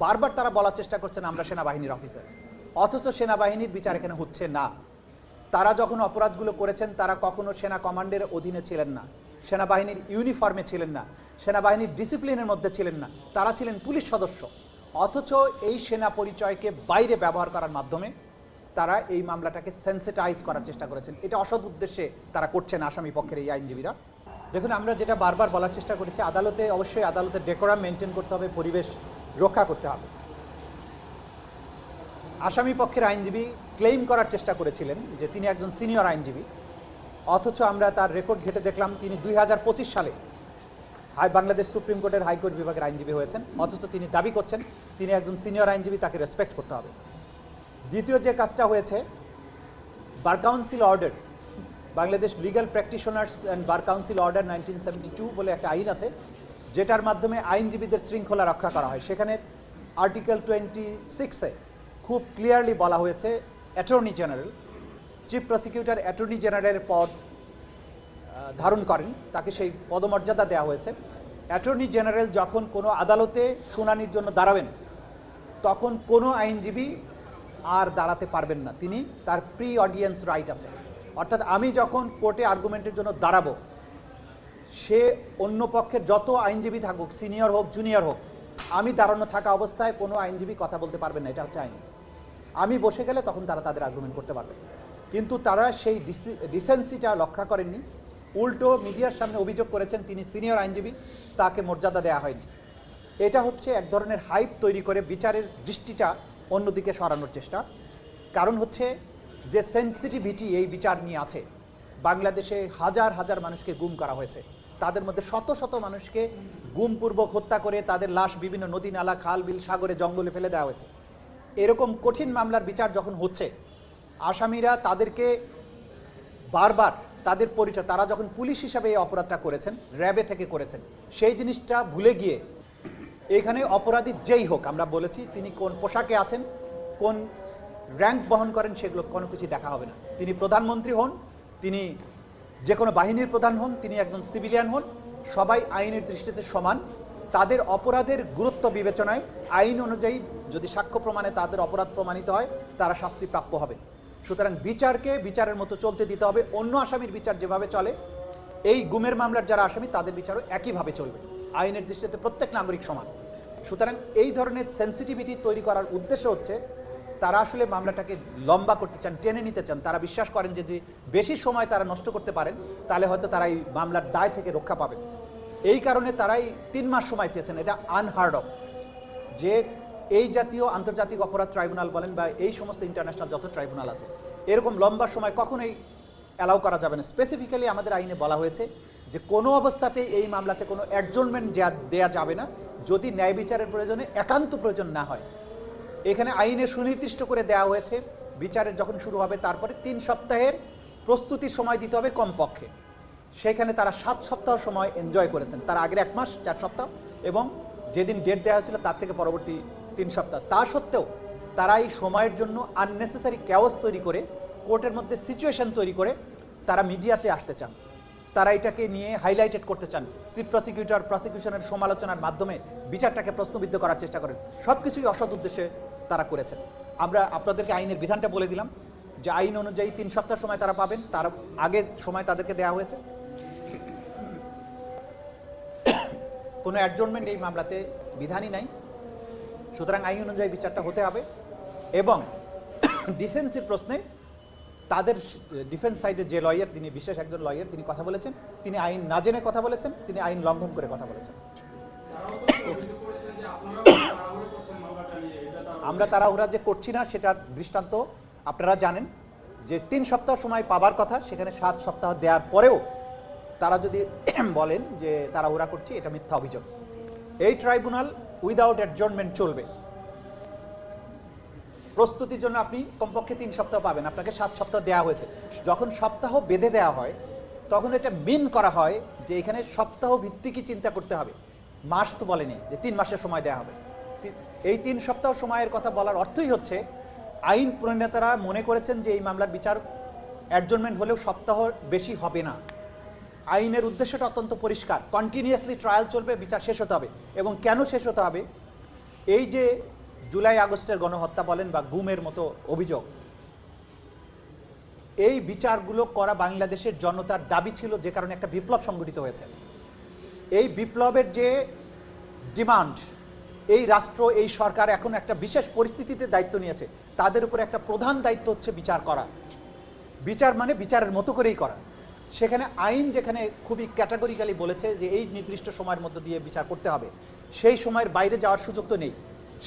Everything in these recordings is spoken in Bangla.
বারবার তারা বলার চেষ্টা করছেন আমরা সেনাবাহিনীর অফিসার, অথচ সেনাবাহিনীর বিচার এখানে হচ্ছে না। তারা যখন অপরাধগুলো করেছেন তারা কখনো সেনা কমান্ডের অধীনে ছিলেন না, সেনাবাহিনীর ইউনিফর্মে ছিলেন না, সেনাবাহিনীর ডিসিপ্লিনের মধ্যে ছিলেন না, তারা ছিলেন পুলিশ সদস্য। অথচ এই সেনা পরিচয়কে বাইরে ব্যবহার করার মাধ্যমে তারা এই মামলাটাকে সেন্সিটাইজ করার চেষ্টা করেছেন। এটা অসৎ উদ্দেশ্যে তারা করছেন আসামি পক্ষের এই আইনজীবীরা। দেখুন, আমরা যেটা বারবার বলার চেষ্টা করেছি, আদালতে অবশ্যই আদালতের ডেকোরাম মেনটেন করতে হবে, পরিবেশ রক্ষা করতে হবে। আসামি পক্ষের আইনজীবী ক্লেইম করার চেষ্টা করেছিলেন যে তিনি একজন সিনিয়র আইনজীবী, অথচ আমরা তার রেকর্ড ঘেটে দেখলাম তিনি 2025 সালে বাংলাদেশ সুপ্রিম কোর্টের হাইকোর্ট বিভাগের আইনজীবী হয়েছেন, অথচ তিনি দাবি করছেন তিনি একজন সিনিয়র আইনজীবী, তাকে রেসপেক্ট করতে হবে। দ্বিতীয় যে কাজটা হয়েছে, bar council order, Bangladesh legal practitioners and bar council order 1972 বলে একটা আইন আছে, যেটার মাধ্যমে আইনজীবীদের শৃঙ্খলা রক্ষা করা হয়। সেখানে আর্টিকেল 26-এ খুব ক্লিয়ারলি বলা হয়েছে attorney general, chief prosecutor attorney জেনারেলের পদ ধারণ করেন, তাকে সেই পদমর্যাদা দেওয়া হয়েছে। অ্যাটর্নি জেনারেল যখন কোনো আদালতে শুনানির জন্য দাঁড়াবেন তখন কোনো আইনজীবী আর দাঁড়াতে পারবেন না, তিনি তার প্রি অডিয়েন্স রাইট আছে। অর্থাৎ আমি যখন কোর্টে আর্গুমেন্টের জন্য দাঁড়াবো, সে অন্য পক্ষের যত আইনজীবী থাকুক, সিনিয়র হোক জুনিয়র হোক, আমি দাঁড়ানো থাকা অবস্থায় কোনো আইনজীবী কথা বলতে পারবেন না, এটা হচ্ছে আইন। আমি বসে গেলে তখন তারা তাদের আর্গুমেন্ট করতে পারবে। কিন্তু তারা সেই ডিসেন্সিটা রক্ষা করেননি, উল্টো মিডিয়ার সামনে অভিযোগ করেছেন তিনি সিনিয়র আইনজীবী, তাকে মর্যাদা দেওয়া হয়নি। এটা হচ্ছে এক ধরনের হাইপ তৈরি করে বিচারের দৃষ্টিটা অন্যদিকে সরানোর চেষ্টা। কারণ হচ্ছে যে সেন্সিটিভিটি এই বিচার নিয়ে আছে, বাংলাদেশে হাজার হাজার মানুষকে গুম করা হয়েছে, তাদের মধ্যে শত শত মানুষকে গুমপূর্বক হত্যা করে তাদের লাশ বিভিন্ন নদী নালা খাল বিল সাগরে জঙ্গলে ফেলে দেওয়া হয়েছে। এরকম কঠিন মামলার বিচার যখন হচ্ছে, আসামিরা তাদেরকে বারবার তাদের পরিচয়, তারা যখন পুলিশ হিসাবে এই অপরাধটা করেছেন, র্যাবে থেকে করেছেন, সেই জিনিসটা ভুলে গিয়ে এখানে অপরাধী যেই হোক, আমরা বলেছি তিনি কোন পোশাকে আছেন, কোন র্যাঙ্ক বহন করেন, সেগুলো কোনো কিছু দেখা হবে না। তিনি প্রধানমন্ত্রী হন, তিনি যে কোনো বাহিনীর প্রধান হন, তিনি একজন সিভিলিয়ান হন, সবাই আইনের দৃষ্টিতে সমান। তাদের অপরাধের গুরুত্ব বিবেচনায় আইন অনুযায়ী যদি সাক্ষ্য প্রমাণে তাদের অপরাধ প্রমাণিত হয়, তারা শাস্তি প্রাপ্য হবে। সুতরাং বিচারকে বিচারের মতো চলতে দিতে হবে। অন্য আসামির বিচার যেভাবে চলে, এই গুমের মামলার যারা আসামি তাদের বিচারও একইভাবে চলবে। আইনের দৃষ্টিতে প্রত্যেক নাগরিক সমান। সুতরাং এই ধরনের সেন্সিটিভিটি তৈরি করার উদ্দেশ্য হচ্ছে তারা আসলে মামলাটাকে লম্বা করতে চান, টেনে নিতে চান। তারা বিশ্বাস করেন যে যদি বেশি সময় তারা নষ্ট করতে পারেন, তাহলে হয়তো তারা এই মামলার দায় থেকে রক্ষা পাবেন। এই কারণে তারাই 3 মাস সময় চেয়েছেন। এটা আনহার্ড অফ যে এই জাতীয় আন্তর্জাতিক অপরাধ ট্রাইব্যুনাল বলেন বা এই সমস্ত ইন্টারন্যাশনাল যত ট্রাইব্যুনাল আছে, এরকম লম্বা সময় কখনোই অ্যালাউ করা যাবে না। স্পেসিফিক্যালি আমাদের আইনে বলা হয়েছে যে কোনো অবস্থাতেই এই মামলাতে কোনো অ্যাডজর্নমেন্ট দেওয়া যাবে না যদি ন্যায় বিচারের প্রয়োজনে একান্ত প্রয়োজন না হয়। এখানে আইনে সুনির্দিষ্ট করে দেওয়া হয়েছে বিচারের যখন শুরু হবে তারপরে 3 সপ্তাহের প্রস্তুতির সময় দিতে হবে কমপক্ষে। সেখানে তারা 7 সপ্তাহ সময় এনজয় করেছেন, তার আগের 1 মাস 4 সপ্তাহ এবং যেদিন ডেট দেওয়া হয়েছিল তার থেকে পরবর্তী 3 সপ্তাহ। তা সত্ত্বেও তারা এই সময়ের জন্য আননেসেসারি ক্যাওস তৈরি করে, কোর্টের মধ্যে সিচুয়েশন তৈরি করে তারা মিডিয়াতে আসতে চান। তারা এটাকে নিয়ে হাইলাইটেড করতে চান, চিফ প্রসিকিউটর প্রসিকিউশনের সমালোচনার মাধ্যমে বিচারটাকে প্রশ্নবিদ্ধ করার চেষ্টা করেন। সব কিছুই অসৎ উদ্দেশ্যে তারা করেছেন। আমরা আপনাদেরকে আইনের বিধানটা বলে দিলাম যে আইন অনুযায়ী 3 সপ্তাহ সময় তারা পাবেন, তার আগে সময় তাদেরকে দেওয়া হয়েছে। কোনো অ্যাডজর্নমেন্ট এই মামলাতে বিধানই নাই। সুতরাং আইন অনুযায়ী বিচারটা হতে হবে এবং ডিসেন্সির প্রশ্নে তাদের ডিফেন্স সাইডের যে লয়ার, তিনি বিশেষ একজন লয়ার, তিনি কথা বলেছেন, তিনি আইন না জেনে কথা বলেছেন, তিনি আইন লঙ্ঘন করে কথা বলেছেন। আমরা তাড়াহুড়া যে করছি না সেটার দৃষ্টান্ত আপনারা জানেন যে 3 সপ্তাহ সময় পাবার কথা, সেখানে 7 সপ্তাহ দেওয়ার পরেও তারা যদি বলেন যে তাড়াহুড়া করছি, এটা মিথ্যা অভিযোগ। এই ট্রাইব্যুনাল উইদাউট অ্যাডজর্নমেন্ট চলবে। প্রস্তুতির জন্য আপনি কমপক্ষে 3 সপ্তাহ পাবেন, আপনাকে 7 সপ্তাহ দেওয়া হয়েছে। যখন সপ্তাহ বেঁধে দেওয়া হয় তখন এটা মিন করা হয় যে এখানে সপ্তাহ ভিত্তিকই চিন্তা করতে হবে, মাস তো বলেনি যে 3 মাসের সময় দেওয়া হবে। এই 3 সপ্তাহ সময়ের কথা বলার অর্থই হচ্ছে আইন প্রণেতারা মনে করেছেন যে এই মামলার বিচার অ্যাডজর্নমেন্ট হলেও সপ্তাহ বেশি হবে না। আইনের উদ্দেশ্যটা অত্যন্ত পরিষ্কার, কন্টিনিউয়াসলি ট্রায়াল চলবে, বিচার শেষ হতে হবে। এবং কেন শেষ হতে হবে এই যে জুলাই আগস্টের গণহত্যা বলেন বা গুমের মতো অভিযোগ, এই বিচারগুলো করা বাংলাদেশের জনতার দাবি ছিল, যে কারণে একটা বিপ্লব সংগঠিত হয়েছে। এই বিপ্লবের যে ডিমান্ড, এই রাষ্ট্র, এই সরকার এখন একটা বিশেষ পরিস্থিতিতে দায়িত্ব নিয়েছে, তাদের উপরে একটা প্রধান দায়িত্ব হচ্ছে বিচার করা। বিচার মানে বিচারের মতো করেই করা। সেখানে আইন যেখানে খুবই ক্যাটাগরিক্যালি বলেছে যে এই নির্দিষ্ট সময়ের মধ্য দিয়ে বিচার করতে হবে, সেই সময়ের বাইরে যাওয়ার সুযোগ তো নেই।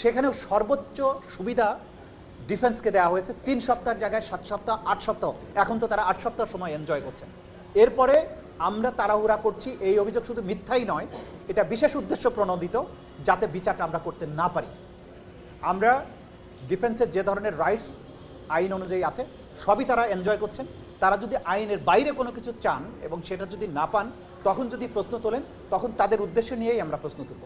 সেখানেও সর্বোচ্চ সুবিধা ডিফেন্সকে দেওয়া হয়েছে 3 সপ্তাহের জায়গায় 7 সপ্তাহ, 8 সপ্তাহ। এখন তো তারা 8 সপ্তাহ সময় এনজয় করছেন। এরপরে আমরা তাড়াহুড়া করছি, এই অভিযোগ শুধু মিথ্যাই নয়, এটা বিশেষ উদ্দেশ্য প্রণোদিত, যাতে বিচারটা আমরা করতে না পারি। আমরা ডিফেন্সের যে ধরনের রাইটস আইন অনুযায়ী আছে সবই তারা এনজয় করছেন। তারা যদি আইনের বাইরে কোনো কিছু চান এবং সেটা যদি না পান, তখন যদি প্রশ্ন তোলেন, তখন তাদের উদ্দেশ্য নিয়েই আমরা প্রশ্ন তুলব।